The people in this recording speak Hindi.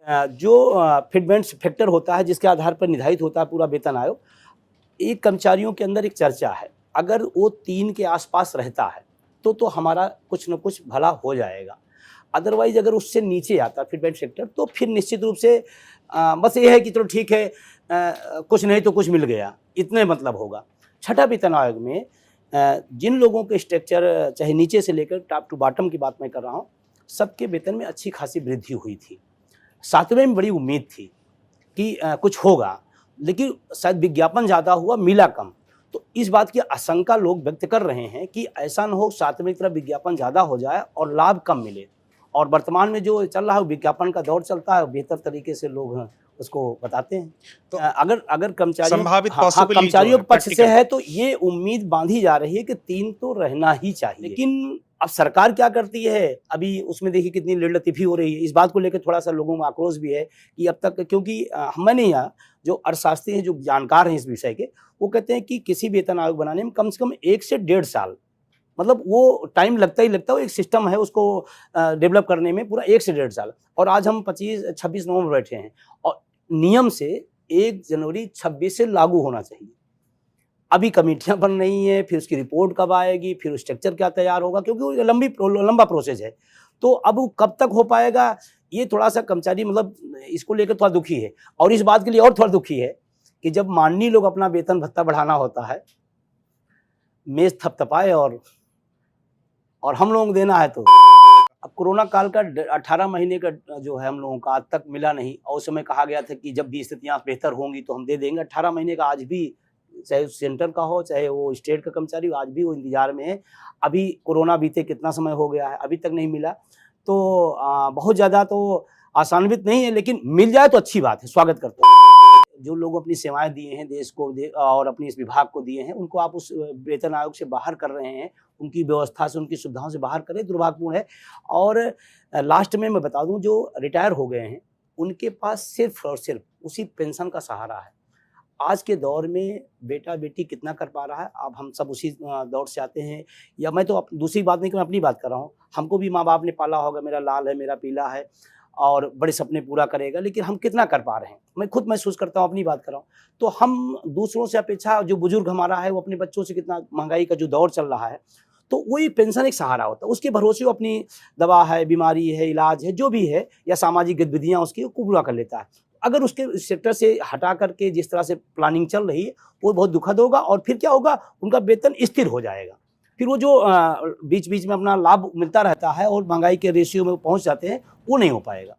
जो फिटमेंट्स फैक्टर होता है जिसके आधार पर निर्धारित होता है पूरा वेतन आयोग, एक कर्मचारियों के अंदर एक चर्चा है, अगर वो 3 के आसपास रहता है तो हमारा कुछ न कुछ भला हो जाएगा। अदरवाइज अगर उससे नीचे आता है फिटमेंट फैक्टर तो फिर निश्चित रूप से बस ये है कि चलो ठीक है, कुछ नहीं तो कुछ मिल गया, इतने मतलब होगा। छठा वेतन आयोग में जिन लोगों के स्ट्रक्चर चाहे नीचे से लेकर टॉप टू बॉटम की बात मैं कर रहा हूँ, सबके वेतन में अच्छी खासी वृद्धि हुई थी। 7वें में बड़ी उम्मीद थी कि कुछ होगा, लेकिन शायद विज्ञापन ज़्यादा हुआ, मिला कम। तो इस बात की आशंका लोग व्यक्त कर रहे हैं कि ऐसा न हो 7वें की तरफ विज्ञापन ज़्यादा हो जाए और लाभ कम मिले। और वर्तमान में जो चल रहा है विज्ञापन का दौर चलता है, बेहतर तरीके से लोग उसको बताते हैं। तो अगर कर्मचारियों के पक्ष से है तो ये उम्मीद बांधी जा रही है कि 3 तो रहना ही चाहिए। लेकिन अब सरकार क्या करती है, अभी उसमें देखिए कितनी लेटलतीफी हो रही है। इस बात को लेकर थोड़ा सा लोगों में आक्रोश भी है कि अब तक, क्योंकि मैंने यहाँ जो अर्थशास्त्री हैं, जो जानकार हैं इस विषय के, वो कहते हैं कि किसी वेतन आयोग बनाने में कम से कम 1 से 1.5 साल, मतलब वो टाइम लगता ही लगता है। वो एक सिस्टम है उसको डेवलप करने में, पूरा 1 से 1.5 साल। और आज हम 26 नवंबर बैठे हैं और नियम से 1 जनवरी 26 से लागू होना चाहिए। अभी कमेटियां बन रही हैं, फिर उसकी रिपोर्ट कब आएगी, फिर स्ट्रक्चर क्या तैयार होगा, क्योंकि वो लंबा प्रोसेस है। तो अब वो कब तक हो पाएगा, ये थोड़ा सा कर्मचारी मतलब इसको लेकर थोड़ा दुखी है। और इस बात के लिए और थोड़ा दुखी है कि जब माननीय लोग अपना वेतन भत्ता बढ़ाना होता है, मेज थपथपाए और हम लोगों को देना है। तो अब कोरोना काल का 18 महीने का जो है हम लोगों का आज तक मिला नहीं, और उस समय कहा गया था कि जब भी स्थितियां बेहतर होंगी तो हम दे देंगे। 18 महीने का आज भी, चाहे सेंटर का हो चाहे वो स्टेट का कर्मचारी, आज भी वो इंतजार में है। अभी कोरोना बीते कितना समय हो गया है, अभी तक नहीं मिला। तो बहुत ज़्यादा तो आशान्वित नहीं है, लेकिन मिल जाए तो अच्छी बात है, स्वागत करते हैं। जो लोग अपनी सेवाएं दिए हैं देश को और अपनी इस विभाग को दिए हैं, उनको आप उस वेतन आयोग से बाहर कर रहे हैं, उनकी व्यवस्था से, उनकी सुविधाओं से बाहर करें, दुर्भाग्यपूर्ण है। और लास्ट में मैं बता दूं, जो रिटायर हो गए हैं उनके पास सिर्फ और सिर्फ उसी पेंशन का सहारा है। आज के दौर में बेटा बेटी कितना कर पा रहा है, अब हम सब उसी दौर से आते हैं। या मैं तो दूसरी बात नहीं, मैं अपनी बात कर रहा हूँ। हमको भी माँ बाप ने पाला होगा, मेरा लाल है, मेरा पीला है और बड़े सपने पूरा करेगा, लेकिन हम कितना कर पा रहे हैं, मैं खुद महसूस करता हूँ, अपनी बात कर रहा हूँ। तो हम दूसरों से अपेक्षा, जो बुजुर्ग हमारा है वो अपने बच्चों से, कितना महंगाई का जो दौर चल रहा है, तो वही पेंशन एक सहारा होता है। उसके भरोसे वो अपनी दवा है, बीमारी है, इलाज है, जो भी है, या सामाजिक गतिविधियाँ उसकी को पूरा कर लेता है। अगर उसके सेक्टर से हटा करके जिस तरह से प्लानिंग चल रही है, वो बहुत दुखद होगा। और फिर क्या होगा, उनका वेतन स्थिर हो जाएगा। फिर वो जो बीच बीच में अपना लाभ मिलता रहता है और महंगाई के रेशियो में पहुंच जाते हैं, वो नहीं हो पाएगा।